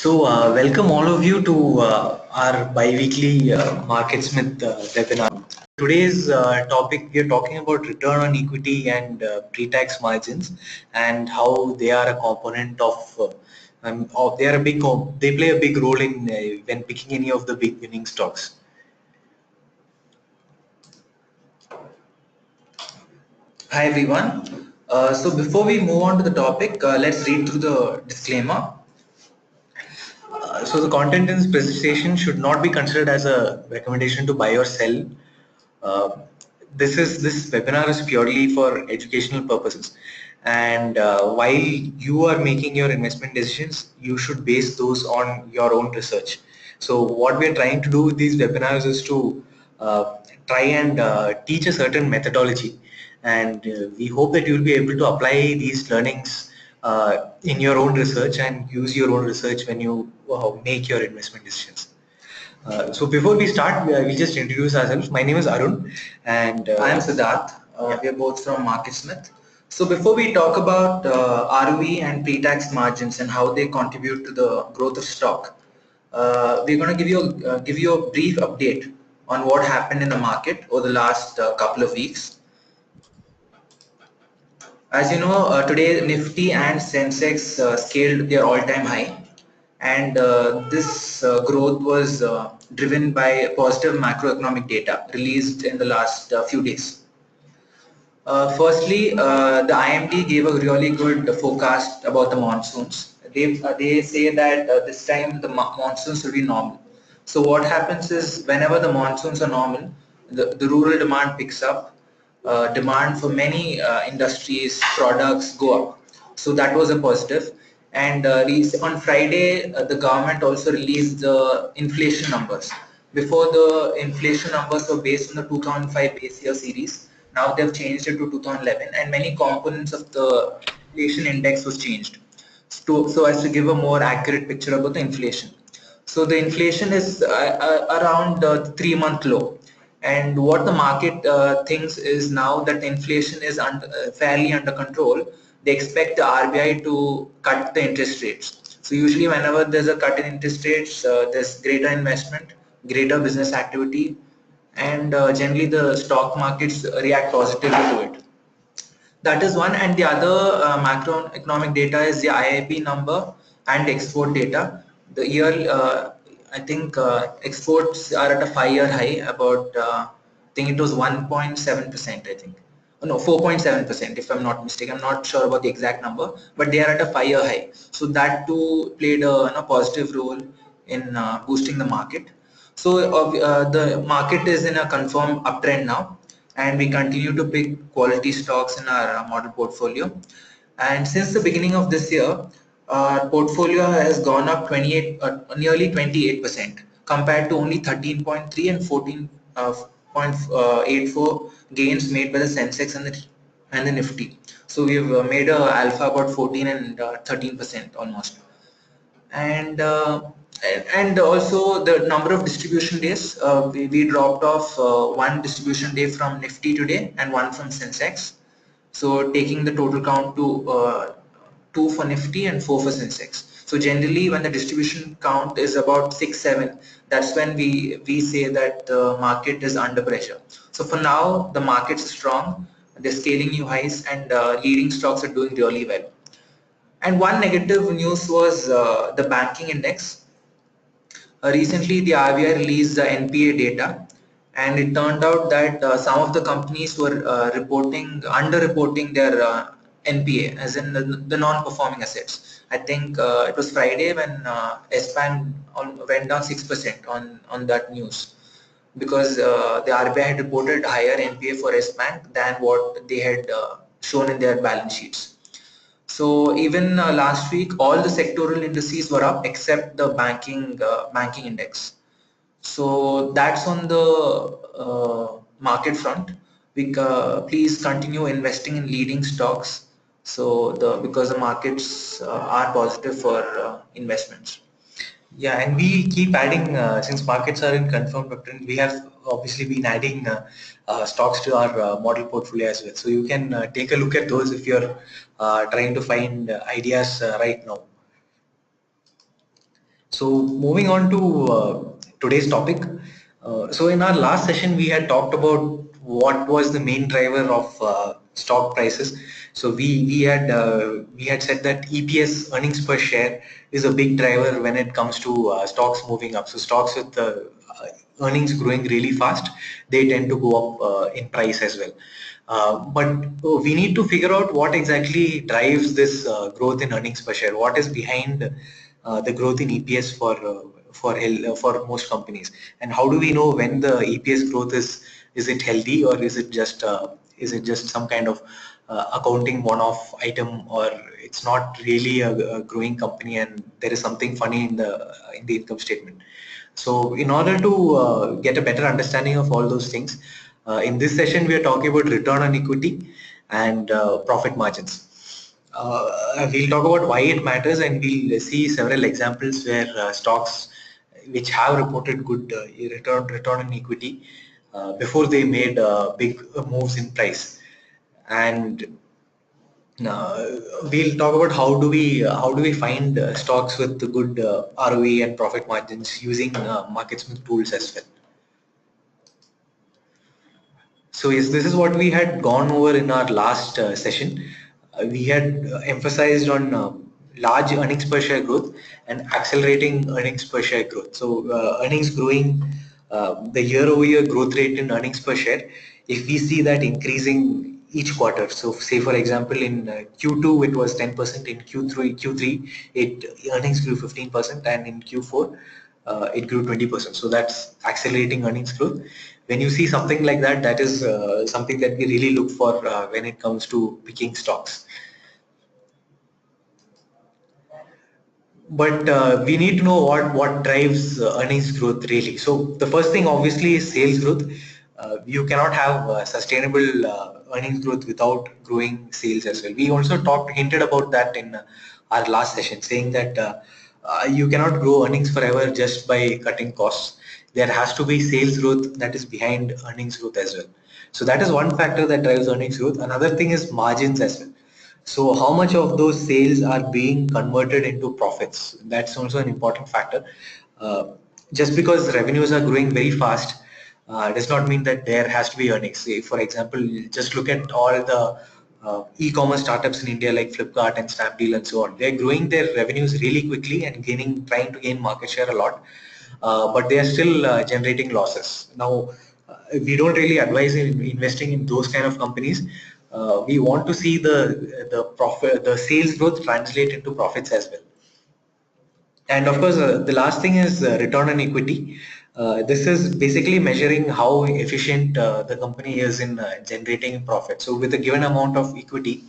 Welcome all of you to our bi-weekly MarketSmith webinar. Today's topic, we are talking about return on equity and pre-tax margins and how they are a component of they play a big role in when picking any of the big winning stocks. Hi everyone. So before we move on to the topic, let's read through the disclaimer. So the content in this presentation should not be considered as a recommendation to buy or sell. Uh, this webinar is purely for educational purposes, and while you are making your investment decisions, you should base those on your own research. So what we are trying to do with these webinars is to try and teach a certain methodology, and we hope that you'll be able to apply these learnings in your own research and use your own research when you make your investment decisions. So before we start, we'll just introduce ourselves. My name is Arun, and I am Siddharth. We are both from MarketSmith. So before we talk about ROE and pre-tax margins and how they contribute to the growth of stock, we're going to give you a brief update on what happened in the market over the last couple of weeks. As you know, today Nifty and Sensex scaled their all-time high, and this growth was driven by positive macroeconomic data released in the last few days. Firstly, the IMD gave a really good forecast about the monsoons. They say that this time the monsoons will be normal. So what happens is whenever the monsoons are normal, the rural demand picks up, demand for many industries, products go up. So that was a positive. And on Friday, the government also released the inflation numbers. Before, the inflation numbers were based on the 2005 base year series. Now they've changed it to 2011, and many components of the inflation index was changed so as to give a more accurate picture about the inflation. So the inflation is around 3-month low, and what the market thinks is now that inflation is fairly under control. They expect the RBI to cut the interest rates. So usually whenever there's a cut in interest rates, there's greater investment, greater business activity, and generally the stock markets react positively to it. That is one, and the other macroeconomic data is the IIP number and export data. The year, I think exports are at a 5-year high, about I think it was 1.7%. I think, oh, no, 4.7% if I'm not mistaken. I'm not sure about the exact number, but they are at a 5-year high. So that too played a positive role in boosting the market. So the market is in a confirmed uptrend now, and we continue to pick quality stocks in our model portfolio. And since the beginning of this year, our portfolio has gone up nearly 28% compared to only 13.3 and 14.84 gains made by the Sensex and the Nifty. So we've made a alpha about 14 and 13% almost. And also the number of distribution days, we dropped off one distribution day from Nifty today and one from Sensex, so taking the total count to 2 for Nifty and 4 for Sensex. So generally when the distribution count is about 6-7, that's when we say that the market is under pressure. So for now the market's strong, they're scaling new highs, and leading stocks are doing really well. And one negative news was the banking index. Recently, the RBI released the NPA data, and it turned out that some of the companies were underreporting their NPA, as in the non-performing assets. I think it was Friday when S-Bank went down 6% on that news, because the RBI had reported higher NPA for S-Bank than what they had shown in their balance sheets. So even last week, all the sectoral indices were up except the banking index. So that's on the market front. Please continue investing in leading stocks. So because the markets are positive for investments. Yeah, and we keep adding, since markets are in confirmed uptrend, we have obviously been adding stocks to our model portfolio as well. So you can take a look at those if you're trying to find ideas right now. So moving on to today's topic. So in our last session, we had talked about what was the main driver of stock prices. So we had said that EPS, earnings per share, is a big driver when it comes to stocks moving up. So stocks with earnings growing really fast, they tend to go up in price as well. But we need to figure out what exactly drives this growth in earnings per share. What is behind the growth in EPS for most companies, and how do we know when the EPS growth is it healthy, or is it just some kind of accounting one-off item, or it's not really a growing company and there is something funny in the income statement. So in order to get a better understanding of all those things, in this session we are talking about return on equity and profit margins. We'll talk about why it matters, and we'll see several examples where stocks which have reported good return on equity before they made big moves in price. And we'll talk about how do we find stocks with the good ROE and profit margins using MarketSmith tools as well. So yes, this is what we had gone over in our last session. We had emphasized on large earnings per share growth and accelerating earnings per share growth. So earnings growing, the year-over-year growth rate in earnings per share, if we see that increasing each quarter. So say for example in Q2 it was 10%, in Q3 it earnings grew 15%, and in Q4 it grew 20%. So that's accelerating earnings growth. When you see something like that, that is something that we really look for when it comes to picking stocks. But we need to know what drives earnings growth really. So the first thing obviously is sales growth. You cannot have sustainable earnings growth without growing sales as well. We also hinted about that in our last session, saying that you cannot grow earnings forever just by cutting costs. There has to be sales growth that is behind earnings growth as well. So that is one factor that drives earnings growth. Another thing is margins as well. So how much of those sales are being converted into profits? That's also an important factor. Just because revenues are growing very fast does not mean that there has to be earnings. Say, for example, just look at all the e-commerce startups in India like Flipkart and Snapdeal and so on. They're growing their revenues really quickly and trying to gain market share a lot, but they are still generating losses. Now, we don't really advise in investing in those kind of companies. We want to see the sales growth translate into profits as well. And of course, the last thing is return on equity. This is basically measuring how efficient the company is in generating profit. So with a given amount of equity,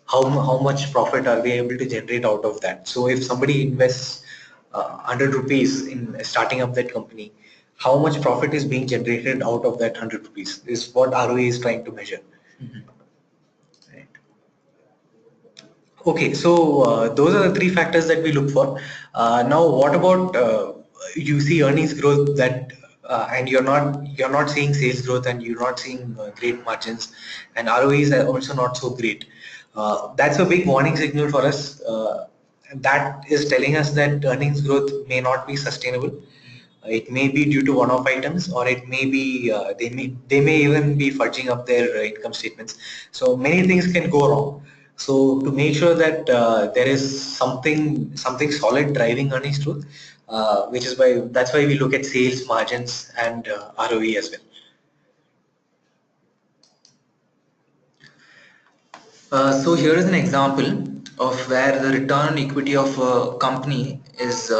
how much profit are we able to generate out of that? So if somebody invests 100 rupees in starting up that company, how much profit is being generated out of that 100 rupees is what ROE is trying to measure. Mm-hmm. Right. Okay, so those are the three factors that we look for. Now, what about you see earnings growth that and you're not seeing sales growth, and you're not seeing great margins, and ROEs are also not so great. That's a big warning signal for us. That is telling us that earnings growth may not be sustainable. It may be due to one-off items, or it may be they may even be fudging up their income statements. So many things can go wrong. So to make sure that there is something solid driving earnings growth, which is why that's why we look at sales margins and ROE as well. So here is an example of where the return on equity of a company is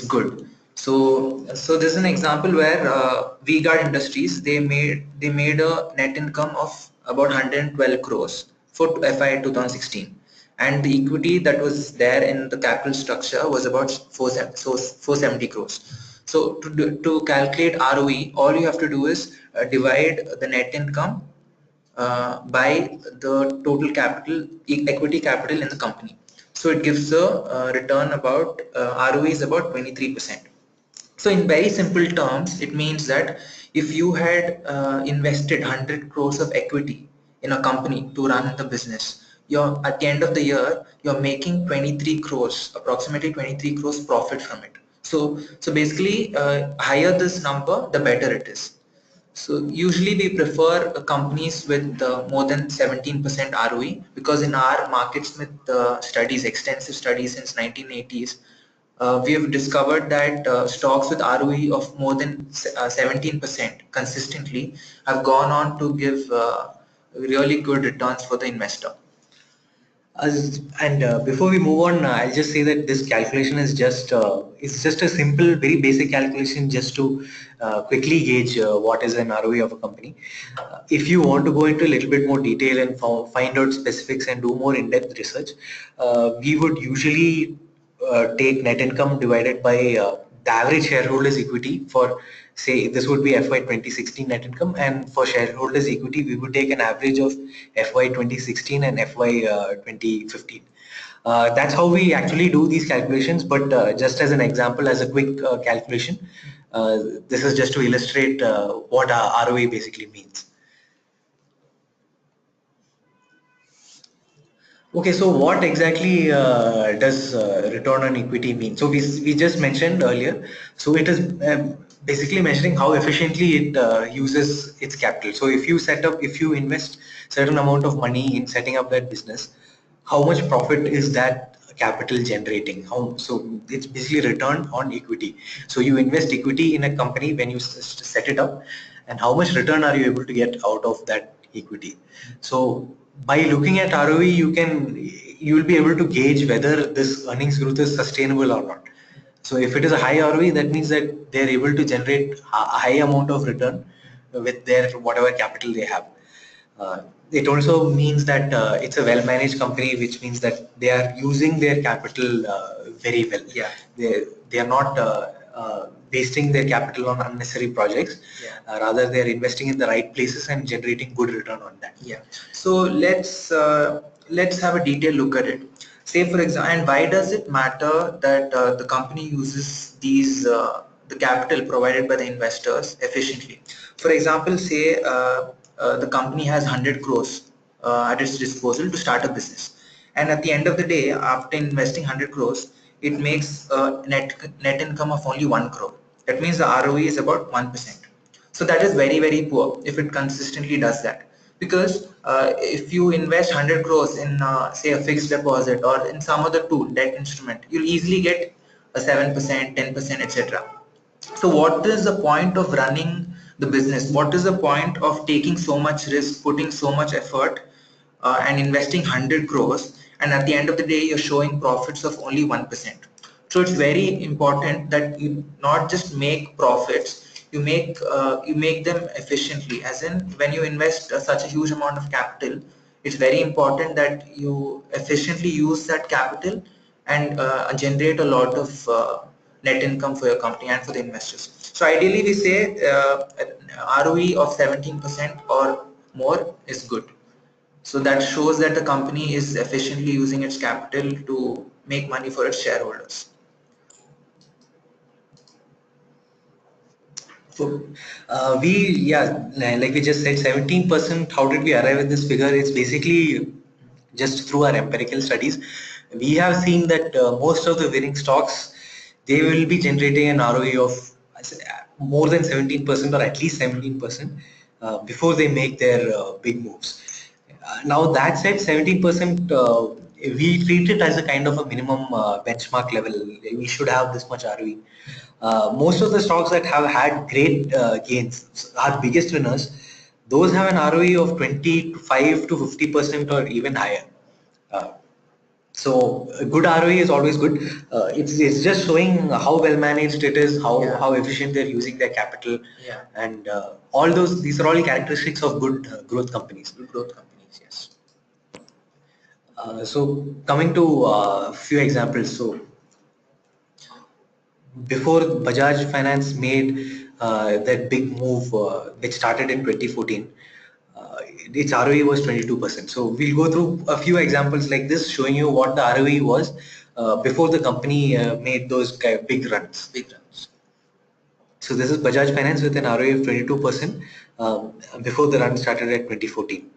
good. So this is an example where V-Guard Industries they made a net income of about 112 crores for FY 2016, and the equity that was there in the capital structure was about 470 crores. So to calculate ROE, all you have to do is divide the net income by the total capital, equity capital in the company. So it gives a return about ROE is about 23%. So in very simple terms, it means that if you had invested 100 crores of equity in a company to run the business, you're at the end of the year, you're making 23 crores, approximately 23 crores profit from it. So basically, higher this number, the better it is. So usually we prefer companies with more than 17% ROE, because in our MarketSmith studies, extensive studies since 1980s, we have discovered that stocks with ROE of more than 17% consistently have gone on to give really good returns for the investor. Before we move on, I'll just say that this calculation is just it's just a simple, very basic calculation just to quickly gauge what is an ROE of a company. If you want to go into a little bit more detail and find out specifics and do more in-depth research, we would usually take net income divided by the average shareholders equity for, say, this would be FY 2016 net income, and for shareholders equity we would take an average of FY 2016 and FY 2015. That's how we actually do these calculations, but just as an example, as a quick calculation, this is just to illustrate what ROE basically means. Okay, so what exactly does return on equity mean? So we just mentioned earlier. So it is basically measuring how efficiently it uses its capital. So if you invest certain amount of money in setting up that business, how much profit is that capital generating? So it's basically return on equity. So you invest equity in a company when you set it up, and how much return are you able to get out of that equity? So by looking at ROE, you will be able to gauge whether this earnings growth is sustainable or not. So if it is a high ROE, that means that they're able to generate a high amount of return with their whatever capital they have. It also means that it's a well-managed company, which means that they are using their capital very well. Yeah. They are not wasting their capital on unnecessary projects. Yeah. Rather, they are investing in the right places and generating good return on that. Yeah. So let's have a detailed look at it. Say for example, and why does it matter that the company uses the capital provided by the investors efficiently? For example, say the company has 100 crores at its disposal to start a business, and at the end of the day, after investing 100 crores, it makes a net income of only 1 crore. That means the ROE is about 1%. So that is very, very poor if it consistently does that. Because if you invest 100 crores in say a fixed deposit or in some other tool, debt instrument, you'll easily get a 7%, 10%, etc. So what is the point of running the business? What is the point of taking so much risk, putting so much effort and investing 100 crores, and at the end of the day you're showing profits of only 1%? So it's very important that you not just make profits, you make them efficiently. As in, when you invest such a huge amount of capital, it's very important that you efficiently use that capital and generate a lot of net income for your company and for the investors. So ideally, we say ROE of 17% or more is good. So that shows that the company is efficiently using its capital to make money for its shareholders. So like we just said, 17%. How did we arrive at this figure? It's basically just through our empirical studies. We have seen that most of the winning stocks, they will be generating an ROE of more than 17% or at least 17% before they make their big moves. Now that said, 17%, we treat it as a kind of a minimum benchmark level. We should have this much ROE. Most of the stocks that have had great gains, our biggest winners, those have an ROE of 25 to 50% or even higher. Uh, so a good ROE is always good. It's just showing how well managed it is, how efficient they're using their capital, and all those. These are all characteristics of good growth companies. Good growth companies, yes. So coming to a few examples. So before Bajaj Finance made that big move, which started in 2014, its ROE was 22%. So we'll go through a few examples like this, showing you what the ROE was before the company made those big runs. So this is Bajaj Finance with an ROE of 22% before the run started at 2014.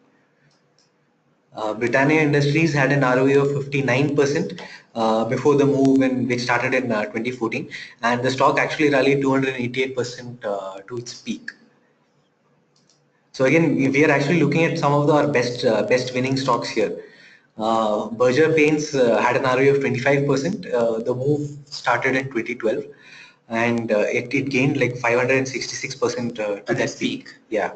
Britannia Industries had an ROE of 59% before the move which started in 2014, and the stock actually rallied 288% to its peak. So again, we are actually looking at some of our best winning stocks here. Berger Paints had an ROE of 25%. The move started in 2012, and it gained like 566% to that peak. Yeah.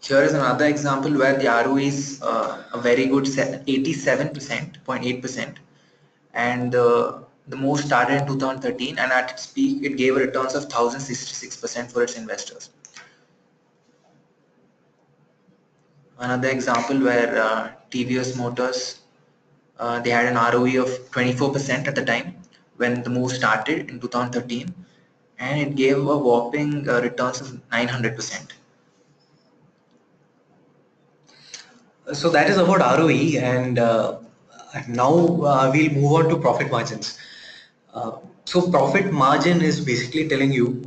Here is another example where the ROE is a very good 87.8%, and the move started in 2013, and at its peak it gave returns of 1066% for its investors. Another example where TVS Motors, they had an ROE of 24% at the time when the move started in 2013, and it gave a whopping returns of 900%. So that is about ROE, and now we'll move on to profit margins. So profit margin is basically telling you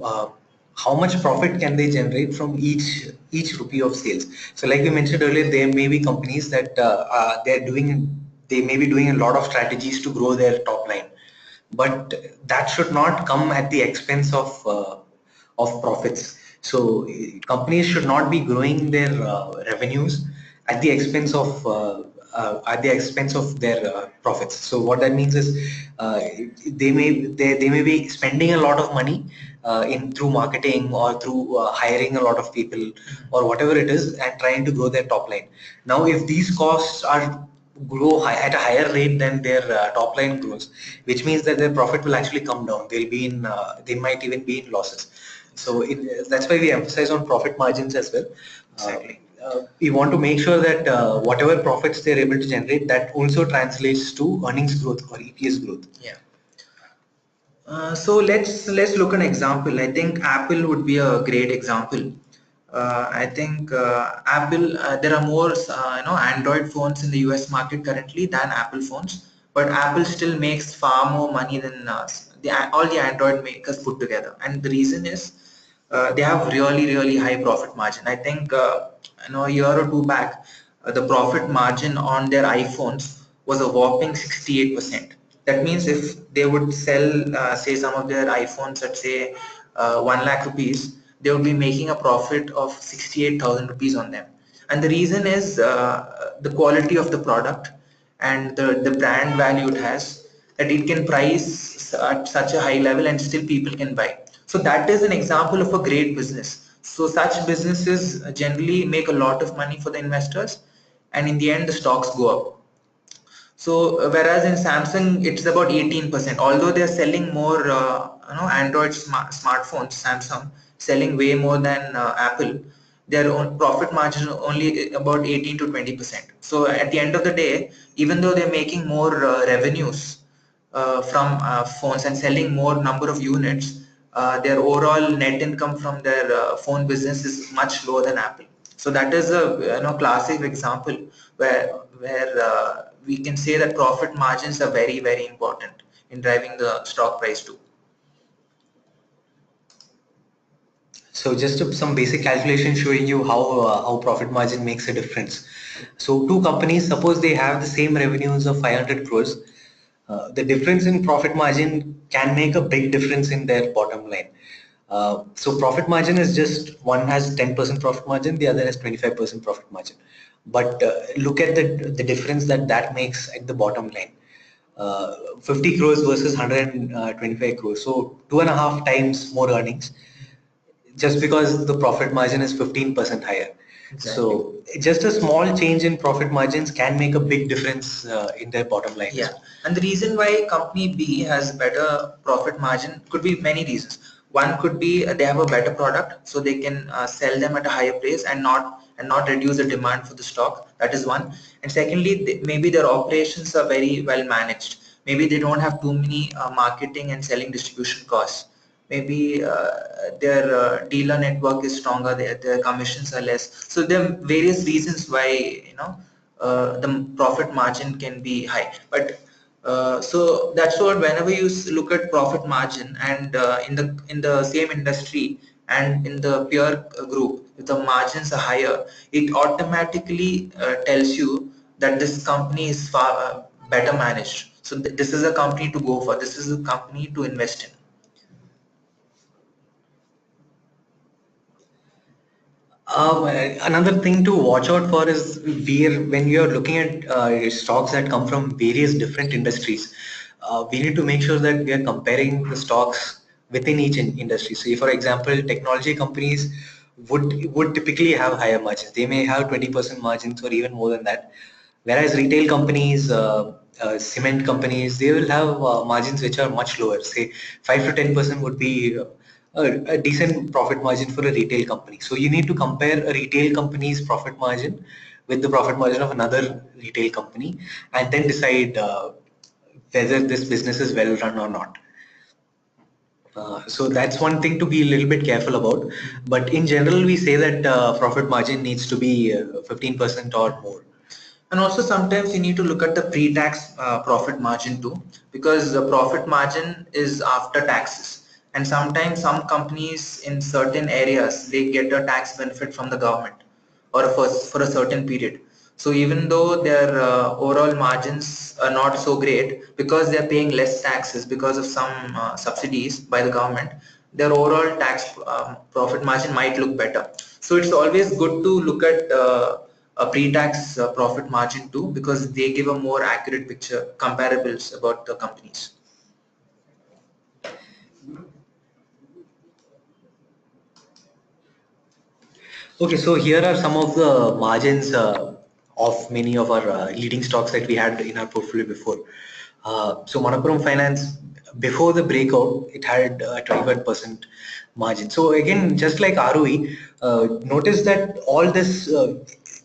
how much profit can they generate from each rupee of sales. So like we mentioned earlier, there may be companies that they may be doing a lot of strategies to grow their top line, but that should not come at the expense of profits. So companies should not be growing their revenues at the expense of their profits. So what that means is they may be spending a lot of money in through marketing or through hiring a lot of people or whatever it is and trying to grow their top line. Now, if these costs are at a higher rate than their top line grows, which means that their profit will actually come down. They might even be in losses. So that's why we emphasize on profit margins as well. Exactly. We want to make sure that whatever profits they're able to generate, that also translates to earnings growth or EPS growth. Yeah. So let's look at an example. I think Apple would be a great example. I think Apple, there are more Android phones in the US market currently than Apple phones, but Apple still makes far more money than all the Android makers put together. And the reason is they have really high profit margin. I think a year or two back, the profit margin on their iPhones was a whopping 68%. That means if they would sell, say, some of their iPhones at say 1 lakh rupees, they would be making a profit of 68,000 rupees on them. And the reason is the quality of the product and the brand value it has, that it can price at such a high level and still people can buy. So that is an example of a great business. So such businesses generally make a lot of money for the investors, and in the end the stocks go up. So whereas in Samsung it's about 18%, although they're selling more Android smartphones, Samsung selling way more than Apple, their own profit margin is only about 18 to 20%. So at the end of the day, even though they're making more revenues from phones and selling more number of units, their overall net income from their phone business is much lower than Apple. So that is a classic example where we can say that profit margins are very important in driving the stock price too. So just some basic calculation showing you how profit margin makes a difference. So two companies, suppose they have the same revenues of 500 crores, the difference in profit margin can make a big difference in their bottom line. So profit margin is just one has 10% profit margin, the other has 25% profit margin. But look at the difference that makes at the bottom line. 50 crores versus 125 crores. So 2.5 times more earnings just because the profit margin is 15% higher. Exactly. So just a small change in profit margins can make a big difference in their bottom line. Yeah, and the reason why company B has better profit margin could be many reasons. One could be they have a better product, so they can sell them at a higher price and not reduce the demand for the stock. That is one. And secondly, maybe their operations are very well managed. Maybe they don't have too many marketing and selling distribution costs. Maybe their dealer network is stronger, their commissions are less. So there are various reasons why the profit margin can be high. But so that's what whenever you look at profit margin and in the same industry, and in the peer group, if the margins are higher, it automatically tells you that this company is far better managed. So this is a company to go for. This is a company to invest in. Another thing to watch out for is when you're looking at stocks that come from various different industries, we need to make sure that we are comparing the stocks within each industry. So, if, for example, technology companies would typically have higher margins. They may have 20% margins or even more than that. Whereas retail companies, cement companies, they will have margins which are much lower. Say 5 to 10% would be a decent profit margin for a retail company. So you need to compare a retail company's profit margin with the profit margin of another retail company, and then decide whether this business is well run or not. So that's one thing to be a little bit careful about. But in general, we say that profit margin needs to be 15% or more. And also sometimes you need to look at the pre-tax profit margin too, because the profit margin is after taxes. And sometimes some companies in certain areas, they get a tax benefit from the government or for a certain period. So even though their overall margins are not so great because they're paying less taxes because of some subsidies by the government, their overall tax profit margin might look better. So it's always good to look at a pre-tax profit margin too, because they give a more accurate picture, comparables about the companies. Okay, so here are some of the margins of many of our leading stocks that we had in our portfolio before. So Manappuram Finance, before the breakout, it had 21% margin. So again, just like ROE, notice that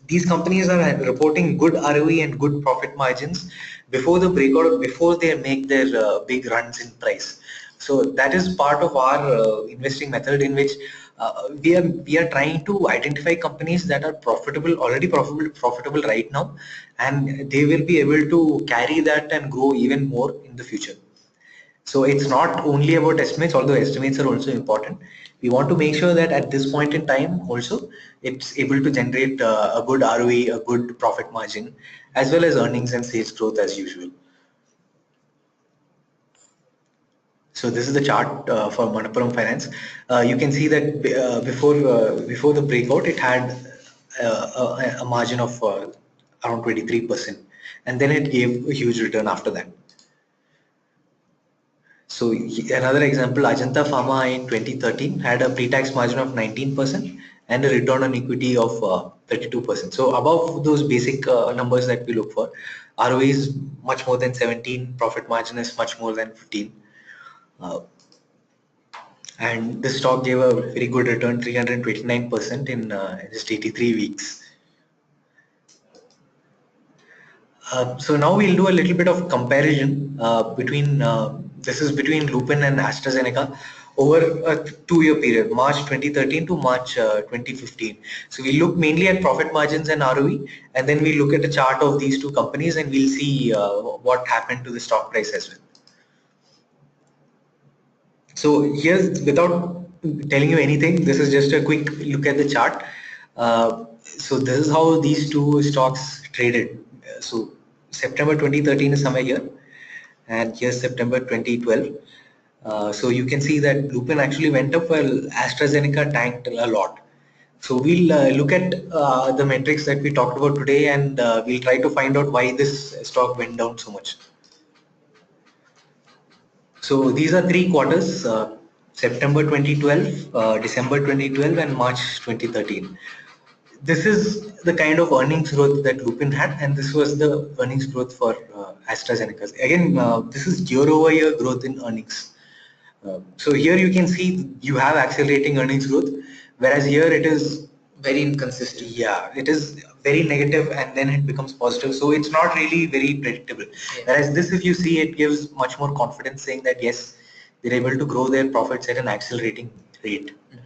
these companies are reporting good ROE and good profit margins before the breakout, before they make their big runs in price. So that is part of our investing method, in which we are trying to identify companies that are already profitable right now, and they will be able to carry that and grow even more in the future. So it's not only about estimates, although estimates are also important. We want to make sure that at this point in time also it's able to generate a good ROE, a good profit margin, as well as earnings and sales growth as usual. So this is the chart for Manappuram Finance. You can see that before the breakout, it had a margin of around 23%, and then it gave a huge return after that. So another example, Ajanta Pharma in 2013 had a pre-tax margin of 19% and a return on equity of 32%. So above those basic numbers that we look for, ROE is much more than 17, profit margin is much more than 15. And this stock gave a very good return, 329% in just 83 weeks. So now we'll do a little bit of comparison this is between Lupin and AstraZeneca over a 2-year period, March 2013 to March 2015. So we look mainly at profit margins and ROE, and then we look at a chart of these two companies, and we'll see what happened to the stock price as well. So here's, without telling you anything, this is just a quick look at the chart. So this is how these two stocks traded. So September 2013 is somewhere here, and here's September 2012. So you can see that Lupin actually went up while AstraZeneca tanked a lot. So we'll look at the metrics that we talked about today, and we'll try to find out why this stock went down so much. So these are 3 quarters, September 2012, December 2012, and March 2013. This is the kind of earnings growth that Lupin had, and this was the earnings growth for AstraZeneca. Again, this is year-over-year growth in earnings. So here you can see you have accelerating earnings growth, whereas here it is very inconsistent. Yeah, it is very negative and then it becomes positive. So it's not really very predictable. Yeah. Whereas this, if you see, it gives much more confidence, saying that yes, they're able to grow their profits at an accelerating rate. Mm-hmm.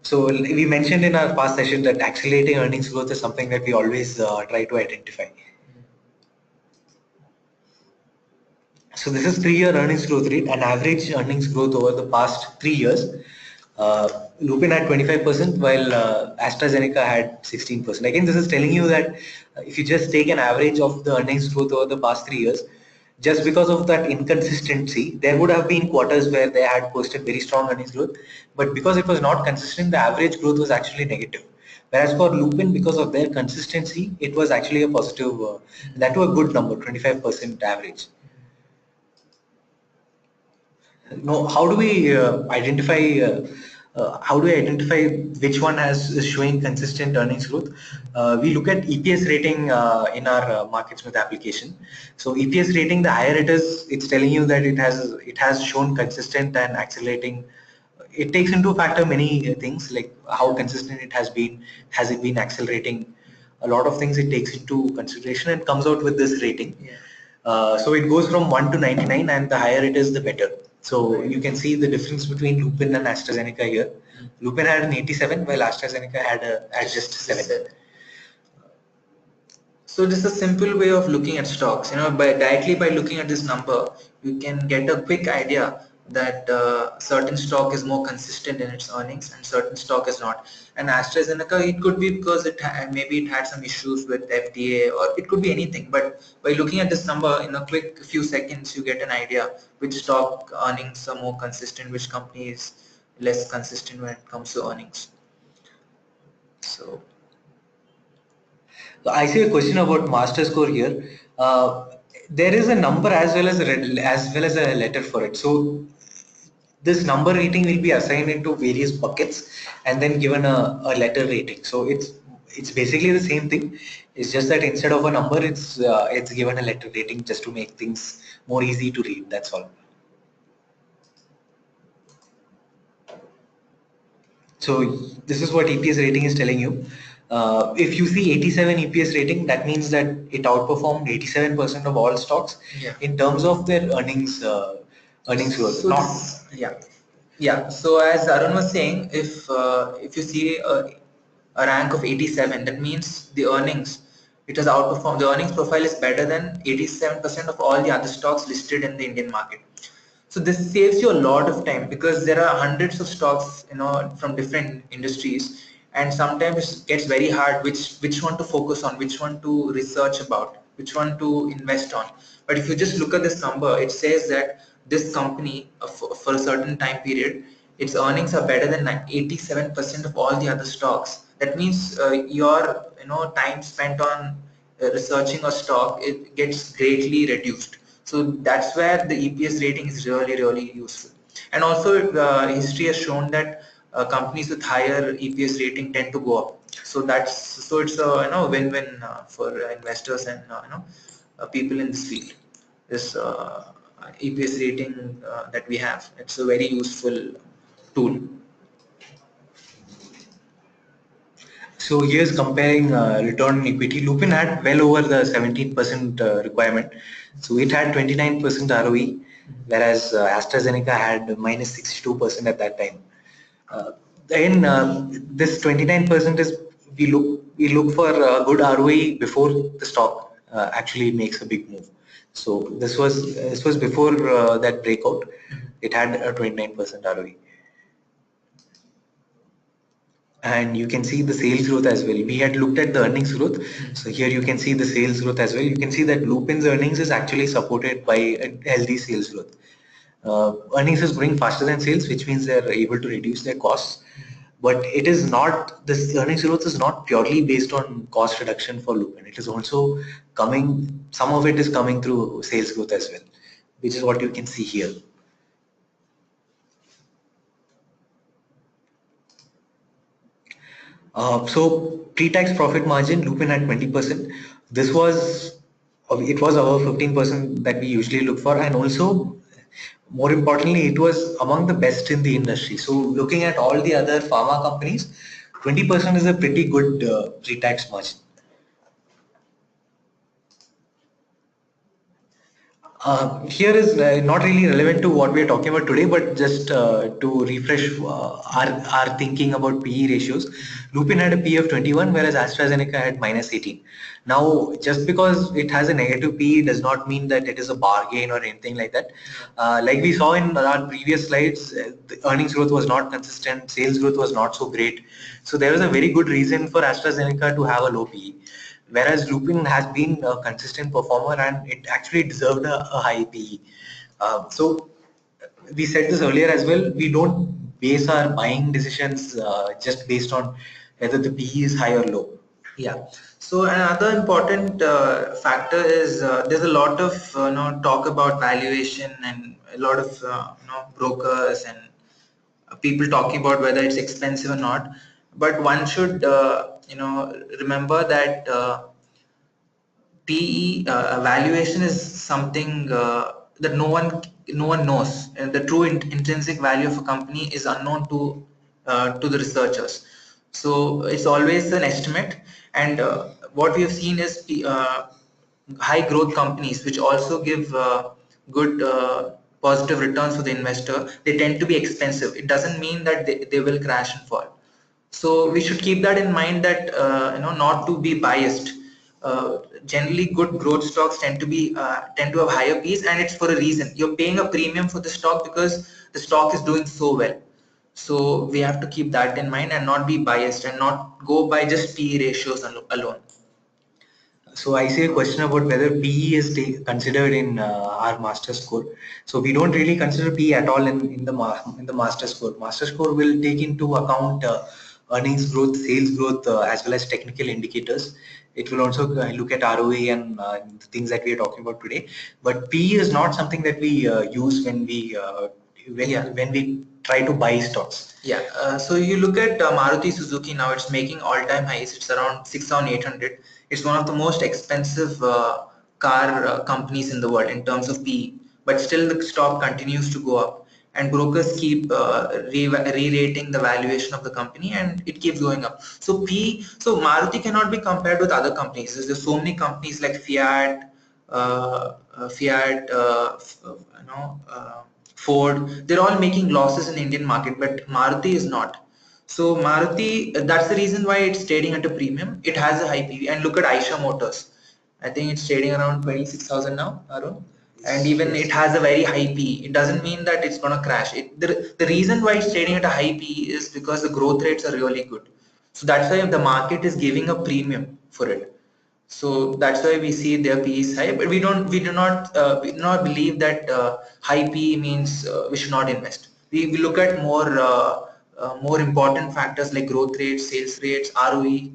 So we mentioned in our past session that accelerating earnings growth is something that we always try to identify. So this is 3-year earnings growth rate, an average earnings growth over the past 3 years. Lupin had 25%, while AstraZeneca had 16%. Again, this is telling you that if you just take an average of the earnings growth over the past 3 years, just because of that inconsistency, there would have been quarters where they had posted very strong earnings growth, but because it was not consistent, the average growth was actually negative. Whereas for Lupin, because of their consistency, it was actually a positive, that was a good number, 25% average. No, how do we identify which one is showing consistent earnings growth? We look at EPS rating in our MarketSmith application. So EPS rating, the higher it is, it's telling you that it has shown consistent and accelerating. It takes into factor many things like how consistent it has it been accelerating. A lot of things it takes into consideration and comes out with this rating. Yeah. So it goes from 1 to 99, and the higher it is, the better. So you can see the difference between Lupin and AstraZeneca here. Lupin had an 87, while AstraZeneca had just 7. So this is a simple way of looking at stocks. By directly by looking at this number, you can get a quick idea that certain stock is more consistent in its earnings and certain stock is not. And AstraZeneca, it could be because maybe it had some issues with FDA, or it could be anything. But by looking at this number in a quick few seconds, you get an idea which stock earnings are more consistent, which company is less consistent when it comes to earnings. So. So I see a question about master score here. There is a number as well as a letter for it. So this number rating will be assigned into various buckets and then given a letter rating. So it's basically the same thing. It's just that instead of a number, it's given a letter rating just to make things more easy to read. That's all. So this is what EPS rating is telling you. If you see 87 EPS rating, that means that it outperformed 87% of all stocks in terms of their earnings growth. So yeah. So as Arun was saying, if you see a rank of 87, that means the earnings, it has outperformed. The earnings profile is better than 87% of all the other stocks listed in the Indian market. So this saves you a lot of time because there are hundreds of stocks, from different industries, and sometimes it gets very hard which one to focus on, which one to research about, which one to invest on. But if you just look at this number, it says that this company for a certain time period, its earnings are better than 87% of all the other stocks. That means your time spent on researching a stock, it gets greatly reduced. So that's where the EPS rating is really, really useful. And also, history has shown that companies with higher EPS rating tend to go up. So it's a win-win for investors and people in this field. This EPS rating that we have, it's a very useful tool. So here's comparing return on equity. Lupin had well over the 17% requirement. So it had 29% ROE, whereas AstraZeneca had minus 62% at that time. Then this 29% is we look for a good ROE before the stock actually makes a big move. So this was before that breakout. It had a 29% ROE. And you can see the sales growth as well. We had looked at the earnings growth. So here you can see the sales growth as well. You can see that Lupin's earnings is actually supported by a healthy sales growth. Earnings is growing faster than sales, which means they're able to reduce their costs. But it is not, this earnings growth is not purely based on cost reduction for Lupin. It is also coming, some of it is coming through sales growth as well, which is what you can see here. So pre-tax profit margin, Lupin had 20%. It was above 15% that we usually look for, and also more importantly, it was among the best in the industry. So looking at all the other pharma companies, 20% is a pretty good pre-tax margin. Here is not really relevant to what we are talking about today, but just to refresh our thinking about PE ratios. Lupin had a PE of 21, whereas AstraZeneca had minus 18. Now, just because it has a negative PE does not mean that it is a bargain or anything like that. Like we saw in our previous slides, the earnings growth was not consistent, sales growth was not so great. So there was a very good reason for AstraZeneca to have a low PE, whereas Lupin has been a consistent performer and it actually deserved a high PE. So we said this earlier as well. We don't base our buying decisions just based on whether the PE is high or low. Yeah. So another important factor is there's a lot of talk about valuation and a lot of brokers and people talking about whether it's expensive or not. But one should remember that PE valuation is something that no one knows, and the true intrinsic value of a company is unknown to the researchers. So it's always an estimate, and what we have seen is high growth companies which also give good positive returns for the investor. They tend to be expensive. It doesn't mean that they will crash and fall. So we should keep that in mind, that not to be biased. Generally, good growth stocks tend to have higher P's, and it's for a reason. You're paying a premium for the stock because the stock is doing so well. So we have to keep that in mind and not be biased and not go by just PE ratios alone. So I see a question about whether PE is considered in our master score. So we don't really consider PE at all in the master score. Master score will take into account earnings growth, sales growth, as well as technical indicators. It will also look at ROE and the things that we are talking about today. But PE is not something that we use when we try to buy stocks. Yeah, so you look at Maruti Suzuki now, it's making all-time highs. It's around 6,800. It's one of the most expensive car companies in the world in terms of PE, but still the stock continues to go up. And brokers keep re-rating the valuation of the company, and it keeps going up. So Maruti cannot be compared with other companies. There's so many companies like Fiat, Fiat, Ford, they're all making losses in the Indian market, but Maruti is not. So Maruti, that's the reason why it's trading at a premium. It has a high PV. And look at Eicher Motors. I think it's trading around 26,000 now, Arun. And even it has a very high PE. It doesn't mean that it's going to crash. The reason why it's trading at a high PE is because the growth rates are really good. So that's why the market is giving a premium for it. So that's why we see their PE is high, but we do not believe that high PE means we should not invest. We look at more important factors like growth rates, sales rates, ROE,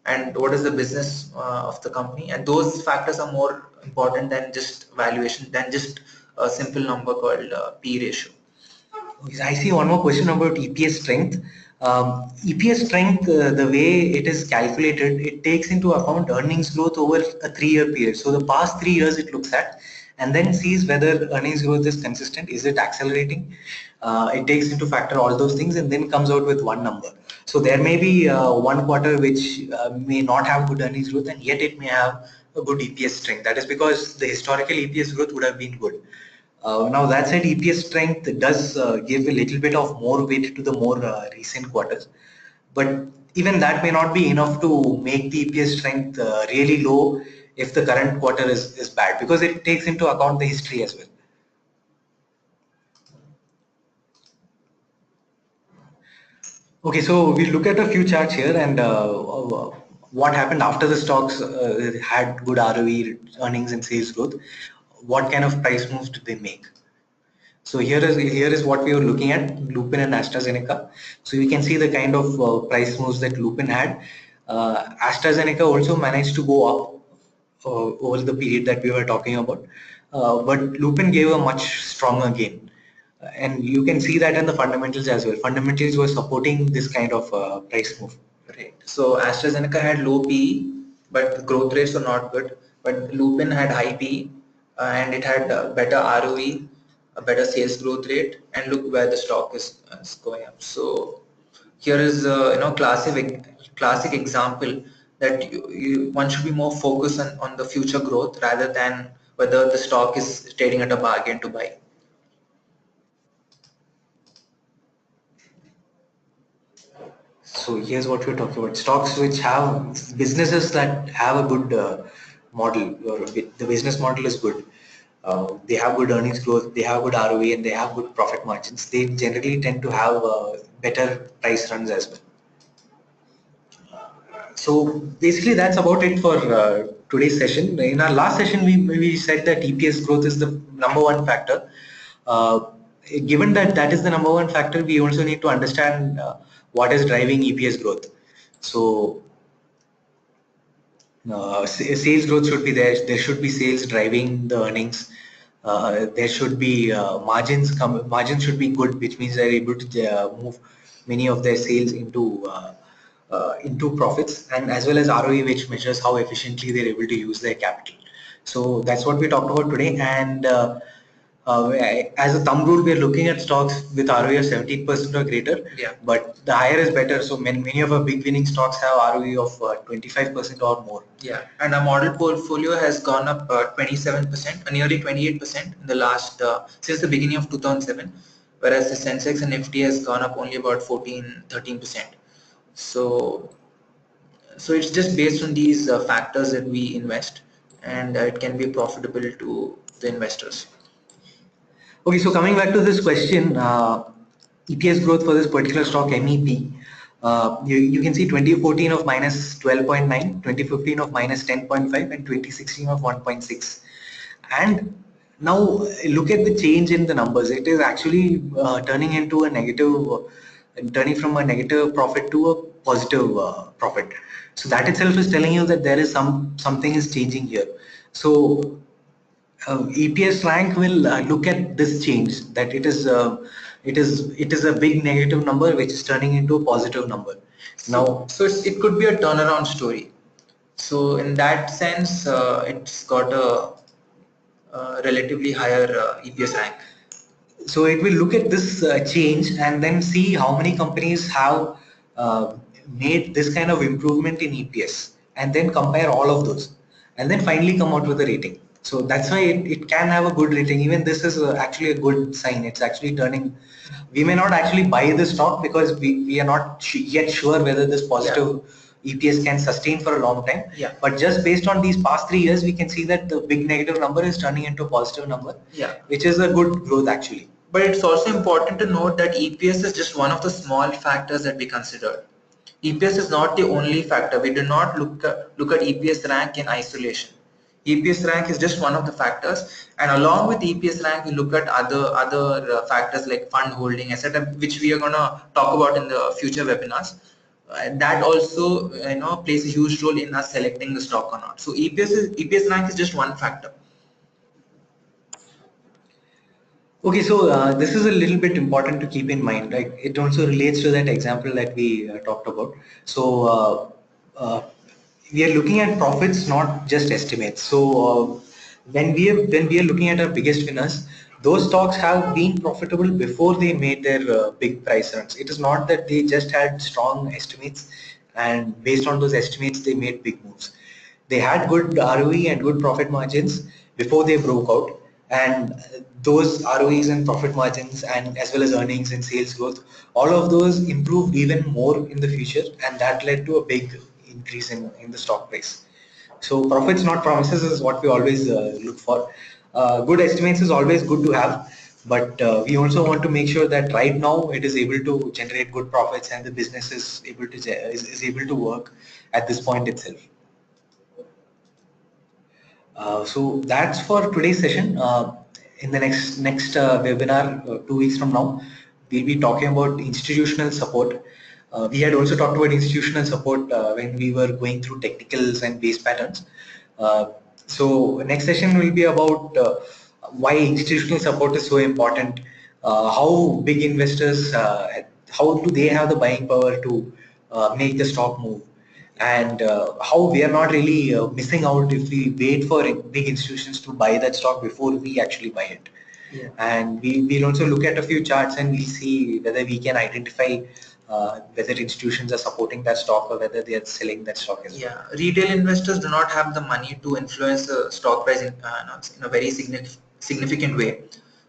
and what is the business of the company, and those factors are more important than just valuation, than just a simple number called PE ratio. I see one more question about EPS strength. EPS strength, the way it is calculated, it takes into account earnings growth over a 3-year period. So the past 3 years it looks at and then sees whether earnings growth is consistent, is it accelerating? It takes into factor all those things and then comes out with one number. So there may be one quarter which may not have good earnings growth and yet it may have a good EPS strength. That is because the historical EPS growth would have been good. Now that said, EPS strength does give a little bit of more weight to the more recent quarters, but even that may not be enough to make the EPS strength really low if the current quarter is bad, because it takes into account the history as well. Okay, so we look at a few charts here and what happened after the stocks had good ROE, earnings and sales growth. What kind of price moves did they make? So here is what we were looking at, Lupin and AstraZeneca. So you can see the kind of price moves that Lupin had. AstraZeneca also managed to go up over the period that we were talking about, but Lupin gave a much stronger gain. And you can see that in the fundamentals as well. Fundamentals were supporting this kind of price move. Right. So AstraZeneca had low PE, but the growth rates were not good. But Lupin had high PE, and it had better ROE, a better sales growth rate, and look where the stock is going up. So here is classic example that one should be more focused on the future growth rather than whether the stock is trading at a bargain to buy. So here's what we're talking about: stocks which have businesses that have a good model, or the business model is good. They have good earnings growth, they have good ROE, and they have good profit margins. They generally tend to have better price runs as well. So basically, that's about it for today's session. In our last session, we said that EPS growth is the number one factor. Uh, Given that that is the number one factor, we also need to understand what is driving EPS growth. So sales growth should be there. There should be sales driving the earnings. There should be margins should be good, which means they're able to move many of their sales into profits, and as well as ROE, which measures how efficiently they're able to use their capital. So that's what we talked about today. And as a thumb rule, we are looking at stocks with ROE of 17% or greater. Yeah. But the higher is better. So many of our big winning stocks have ROE of 25% or more. Yeah, and our model portfolio has gone up 27%, nearly 28% in the last since the beginning of 2007, whereas the Sensex and Nifty has gone up only about 13%. So, so it's just based on these factors that we invest, and it can be profitable to the investors. Okay, so coming back to this question, EPS growth for this particular stock, MEP, you can see 2014 of minus 12.9, 2015 of minus 10.5, and 2016 of 1.6. And now look at the change in the numbers. It is actually turning into a negative, turning from a negative profit to a positive profit. So that itself is telling you that there is something is changing here. So EPS rank will look at this change, that it is a big negative number which is turning into a positive number. Now, So it could be a turnaround story. So in that sense, it's got a relatively higher EPS rank. so it will look at this change and then see how many companies have made this kind of improvement in EPS, and then compare all of those, and then finally come out with a rating. So that's why it can have a good rating. Even this is actually a good sign. It's actually turning. We may not actually buy the stock because we are not yet sure whether this positive EPS can sustain for a long time. Yeah. But just based on these past 3 years, we can see that the big negative number is turning into a positive number. Yeah. Which is a good growth actually. But it's also important to note that EPS is just one of the small factors that we consider. EPS is not the only factor. We do not look at EPS rank in isolation. EPS rank is just one of the factors, and along with EPS rank, we look at other factors like fund holding, etc., which we are gonna talk about in the future webinars. That also plays a huge role in us selecting the stock or not. So EPS rank is just one factor. Okay, so this is a little bit important to keep in mind. Like, it also relates to that example that we talked about. So we are looking at profits, not just estimates. So when we are looking at our biggest winners, those stocks have been profitable before they made their big price runs. It is not that they just had strong estimates, and based on those estimates they made big moves. They had good ROE and good profit margins before they broke out, and those ROEs and profit margins, and as well as earnings and sales growth, all of those improved even more in the future, and that led to a big increase in the stock price. So profits, not promises, is what we always look for. Good estimates is always good to have, but we also want to make sure that right now it is able to generate good profits and the business is able to work at this point itself. So that's for today's session. In the next webinar, 2 weeks from now, we'll be talking about institutional support. We had also talked about institutional support when we were going through technicals and base patterns. So next session will be about why institutional support is so important, how big investors, how do they have the buying power to make the stock move, and how we are not really missing out if we wait for big institutions to buy that stock before we actually buy it. Yeah. And we'll also look at a few charts and we'll see whether we can identify whether institutions are supporting that stock or whether they are selling that stock as well. Yeah, retail investors do not have the money to influence the stock price in a very significant way.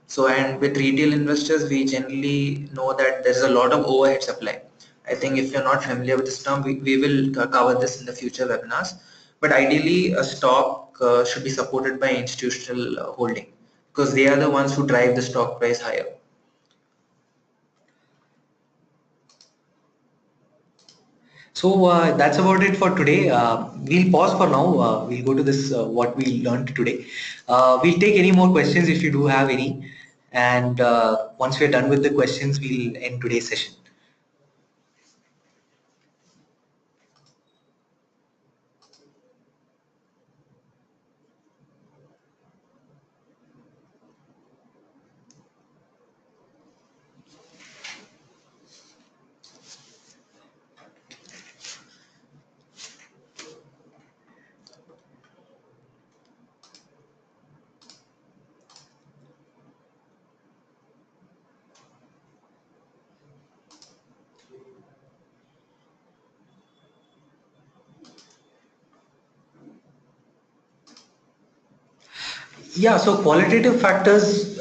So, and with retail investors, we generally know that there is a lot of overhead supply. I think if you're not familiar with this term, we will cover this in the future webinars. But ideally, a stock should be supported by institutional holding, because they are the ones who drive the stock price higher. So that's about it for today. We'll pause for now. We'll go to this what we learned today. We'll take any more questions if you do have any. And once we're done with the questions, we'll end today's session. Yeah, so qualitative factors,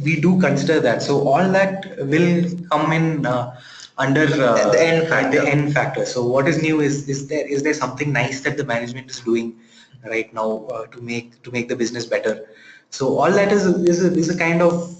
we do consider that. So all that will come in under The end factor. the end factor. So what is new is there something nice that the management is doing right now to make the business better. So all that is a kind of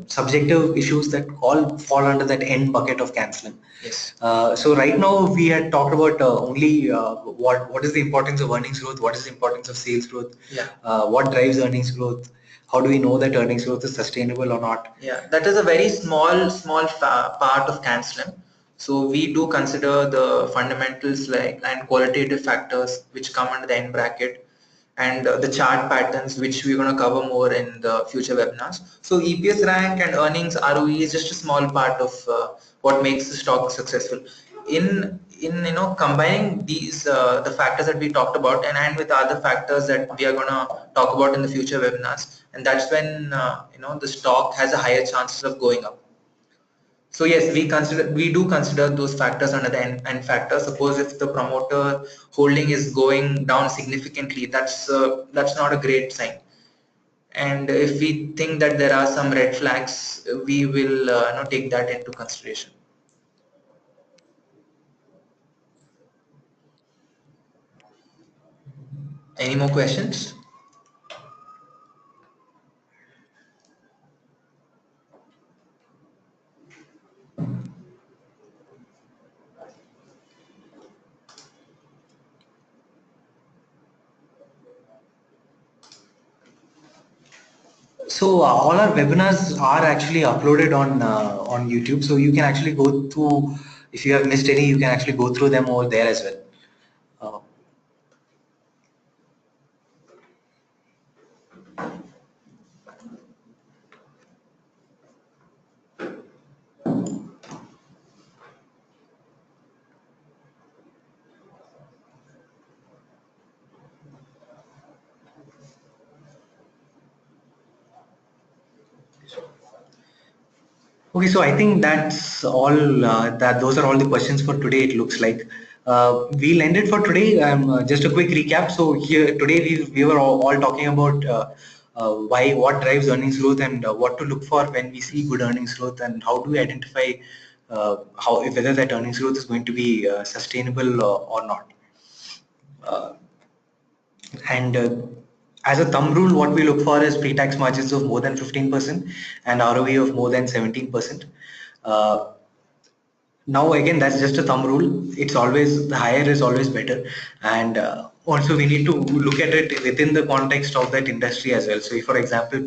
subjective issues that all fall under that end bucket of canceling. Yes. So right now we had talked about only what is the importance of earnings growth, what is the importance of sales growth, Yeah. what drives earnings growth, how do we know that earnings growth is sustainable or not? Yeah, that is a very small part of canceling. So we do consider the fundamentals like and qualitative factors which come under the end bracket, and the chart patterns which we're going to cover more in the future webinars. So EPS rank and earnings ROE is just a small part of what makes the stock successful. In combining these the factors that we talked about and with other factors that we are going to talk about in the future webinars, and that's when the stock has a higher chances of going up. So yes, we do consider those factors under the end factor. Suppose if the promoter holding is going down significantly, that's not a great sign. And if we think that there are some red flags, we will take that into consideration. Any more questions? So all our webinars are actually uploaded on YouTube. So you can actually go through, if you have missed any, you can actually go through them over there as well. Uh, Okay, so I think that's all. Those are all the questions for today. It looks like we'll end it for today. Just a quick recap. So here today we were all talking about what drives earnings growth and what to look for when we see good earnings growth and how do we identify whether that earnings growth is going to be sustainable or not. Uh, and as a thumb rule, what we look for is pre-tax margins of more than 15% and ROE of more than 17%. Uh, Now again, that's just a thumb rule. It's always the higher is always better, and also we need to look at it within the context of that industry as well. So, if, for example,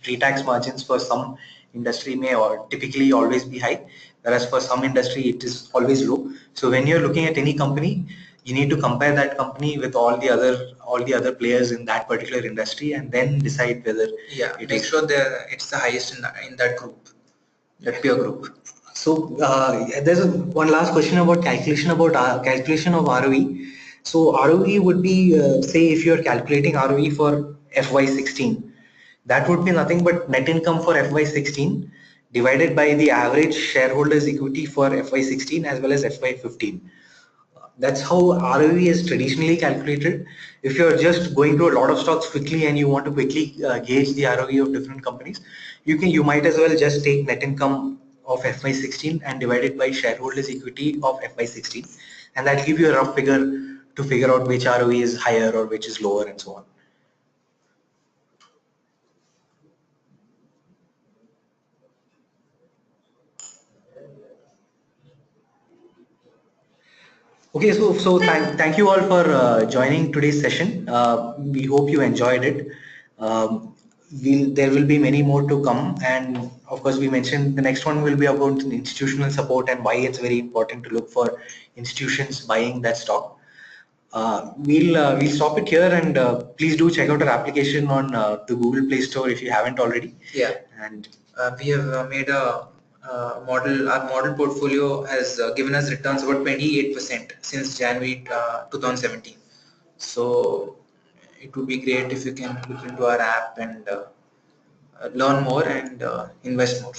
pre-tax margins for some industry may or typically always be high, whereas for some industry it is always low. So, when you're looking at any company, you need to compare that company with all the other players in that particular industry, and then decide whether Make sure that it's the highest in that group, that peer group. So there's one last question about calculation of ROE. So ROE would be say if you're calculating ROE for FY16, that would be nothing but net income for FY16 divided by the average shareholders equity for FY16 as well as FY15. That's how ROE is traditionally calculated. If you're just going to a lot of stocks quickly and you want to quickly gauge the ROE of different companies, you might as well just take net income of FY16 and divide it by shareholders equity of FY16, and that'll give you a rough figure to figure out which ROE is higher or which is lower and so on. Okay, so thank you all for joining today's session. We hope you enjoyed it. There will be many more to come, and of course, we mentioned the next one will be about institutional support and why it's very important to look for institutions buying that stock. We'll stop it here, and please do check out our application on the Google Play Store if you haven't already. Yeah. And We have made a model. Our model portfolio has given us returns about 28% since January 2017. So it would be great if you can look into our app and learn more and invest more.